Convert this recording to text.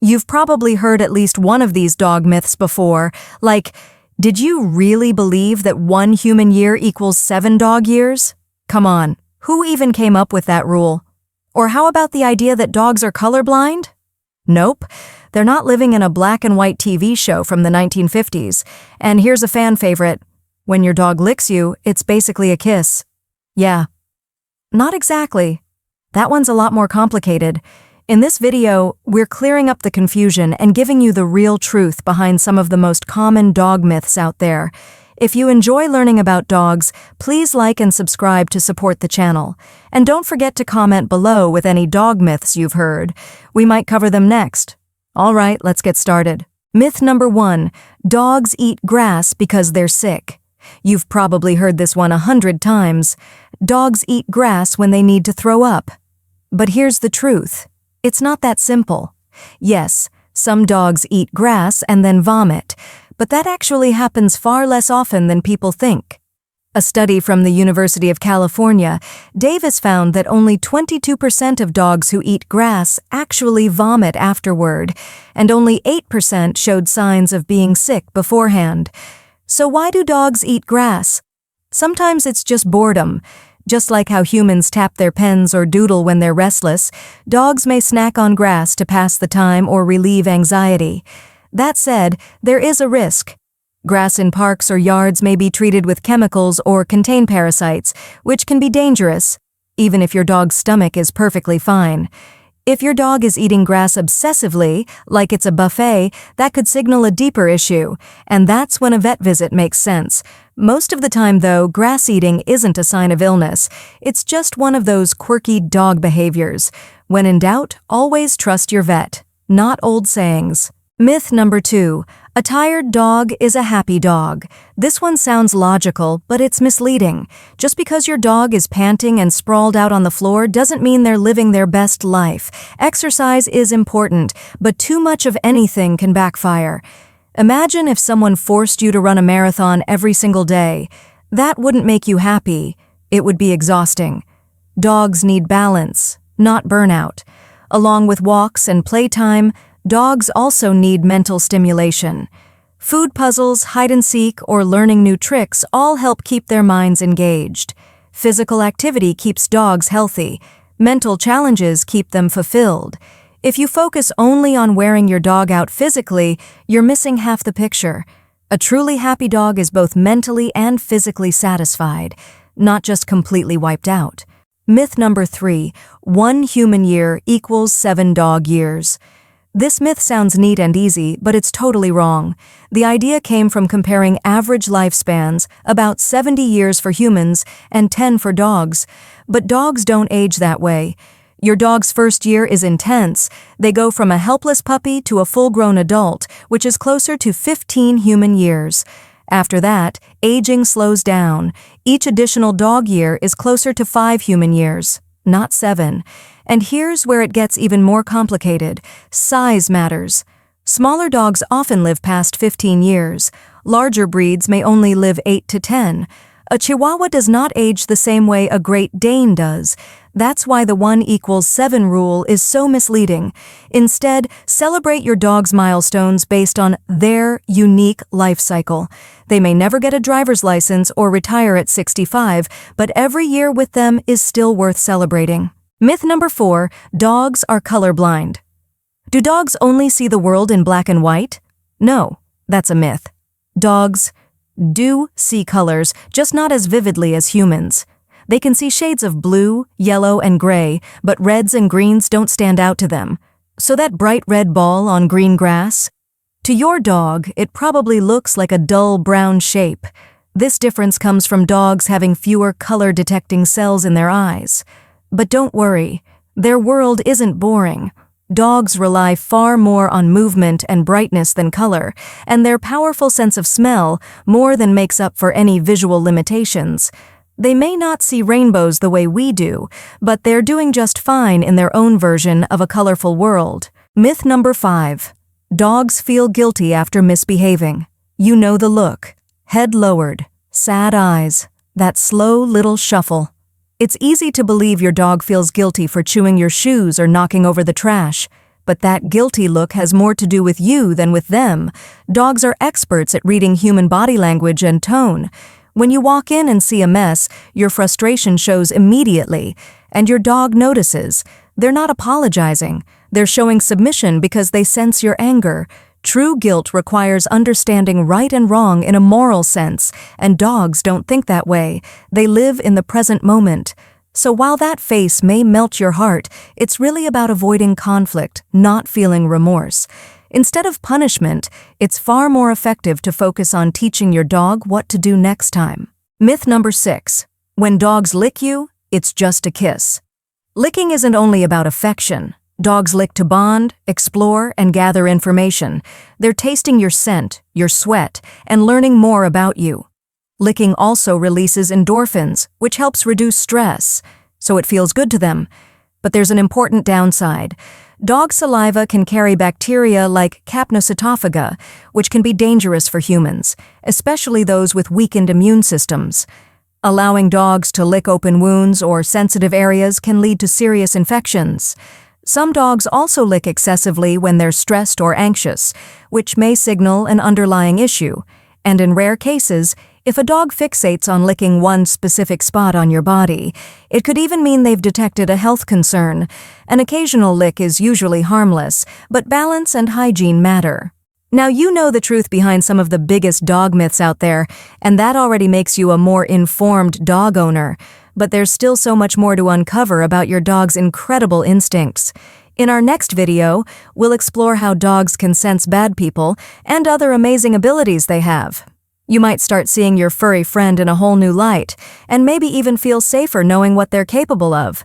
You've probably heard at least one of these dog myths before, like, did you really believe that 1 human year equals 7 dog years? Come on, who even came up with that rule? Or how about the idea that dogs are colorblind? Nope, they're not living in a black and white TV show from the 1950s. And here's a fan favorite. When your dog licks you, it's basically a kiss. Yeah. Not exactly. That one's a lot more complicated. In this video, we're clearing up the confusion and giving you the real truth behind some of the most common dog myths out there. If you enjoy learning about dogs, please like and subscribe to support the channel. And don't forget to comment below with any dog myths you've heard. We might cover them next. All right, let's get started. Myth number 1, dogs eat grass because they're sick. You've probably heard this one 100 times. Dogs eat grass when they need to throw up. But here's the truth. It's not that simple. Yes, some dogs eat grass and then vomit, but that actually happens far less often than people think. A study from the University of California, Davis found that only 22% of dogs who eat grass actually vomit afterward, and only 8% showed signs of being sick beforehand. So why do dogs eat grass? Sometimes it's just boredom. Just like how humans tap their pens or doodle when they're restless, dogs may snack on grass to pass the time or relieve anxiety. That said, there is a risk. Grass in parks or yards may be treated with chemicals or contain parasites, which can be dangerous, even if your dog's stomach is perfectly fine. If your dog is eating grass obsessively, like it's a buffet, that could signal a deeper issue, and that's when a vet visit makes sense. Most of the time, though, grass eating isn't a sign of illness. It's just one of those quirky dog behaviors. When in doubt, always trust your vet. Not old sayings. Myth number 2, a tired dog is a happy dog. This one sounds logical, but it's misleading. Just because your dog is panting and sprawled out on the floor doesn't mean they're living their best life. Exercise is important, but too much of anything can backfire. Imagine if someone forced you to run a marathon every single day. That wouldn't make you happy. It would be exhausting. Dogs need balance, not burnout. Along with walks and playtime, dogs also need mental stimulation. Food puzzles, hide and seek, or learning new tricks all help keep their minds engaged. Physical activity keeps dogs healthy. Mental challenges keep them fulfilled. If you focus only on wearing your dog out physically, you're missing half the picture. A truly happy dog is both mentally and physically satisfied, not just completely wiped out. Myth number 3, 1 human year equals 7 dog years. This myth sounds neat and easy, but it's totally wrong. The idea came from comparing average lifespans, about 70 years for humans and 10 for dogs. But dogs don't age that way. Your dog's first year is intense. They go from a helpless puppy to a full-grown adult, which is closer to 15 human years. After that, aging slows down. Each additional dog year is closer to 5 human years, not 7. And here's where it gets even more complicated. Size matters. Smaller dogs often live past 15 years. Larger breeds may only live 8 to 10. A Chihuahua does not age the same way a Great Dane does. That's why the 1 equals 7 rule is so misleading. Instead, celebrate your dog's milestones based on their unique life cycle. They may never get a driver's license or retire at 65, but every year with them is still worth celebrating. Myth number 4, dogs are colorblind. Do dogs only see the world in black and white? No, that's a myth. Dogs do see colors, just not as vividly as humans. They can see shades of blue, yellow, and gray, but reds and greens don't stand out to them. So that bright red ball on green grass? To your dog, it probably looks like a dull brown shape. This difference comes from dogs having fewer color-detecting cells in their eyes. But don't worry, their world isn't boring. Dogs rely far more on movement and brightness than color, and their powerful sense of smell more than makes up for any visual limitations. They may not see rainbows the way we do, but they're doing just fine in their own version of a colorful world. Myth number 5. Dogs feel guilty after misbehaving. You know the look. Head lowered, sad eyes, that slow little shuffle. It's easy to believe your dog feels guilty for chewing your shoes or knocking over the trash. But that guilty look has more to do with you than with them. Dogs are experts at reading human body language and tone. When you walk in and see a mess, your frustration shows immediately, and your dog notices. They're not apologizing. They're showing submission because they sense your anger. True guilt requires understanding right and wrong in a moral sense, and dogs don't think that way. They live in the present moment. So while that face may melt your heart, it's really about avoiding conflict, not feeling remorse. Instead of punishment, it's far more effective to focus on teaching your dog what to do next time. Myth number 6. When dogs lick you, it's just a kiss. Licking isn't only about affection. Dogs lick to bond, explore, and gather information. They're tasting your scent, your sweat, and learning more about you. Licking also releases endorphins, which helps reduce stress, so it feels good to them. But there's an important downside. Dog saliva can carry bacteria like capnocytophaga, which can be dangerous for humans, especially those with weakened immune systems. Allowing dogs to lick open wounds or sensitive areas can lead to serious infections. Some dogs also lick excessively when they're stressed or anxious, which may signal an underlying issue. And in rare cases, if a dog fixates on licking one specific spot on your body, it could even mean they've detected a health concern. An occasional lick is usually harmless, but balance and hygiene matter. Now you know the truth behind some of the biggest dog myths out there, and that already makes you a more informed dog owner. But there's still so much more to uncover about your dog's incredible instincts. In our next video, we'll explore how dogs can sense bad people and other amazing abilities they have. You might start seeing your furry friend in a whole new light, and maybe even feel safer knowing what they're capable of.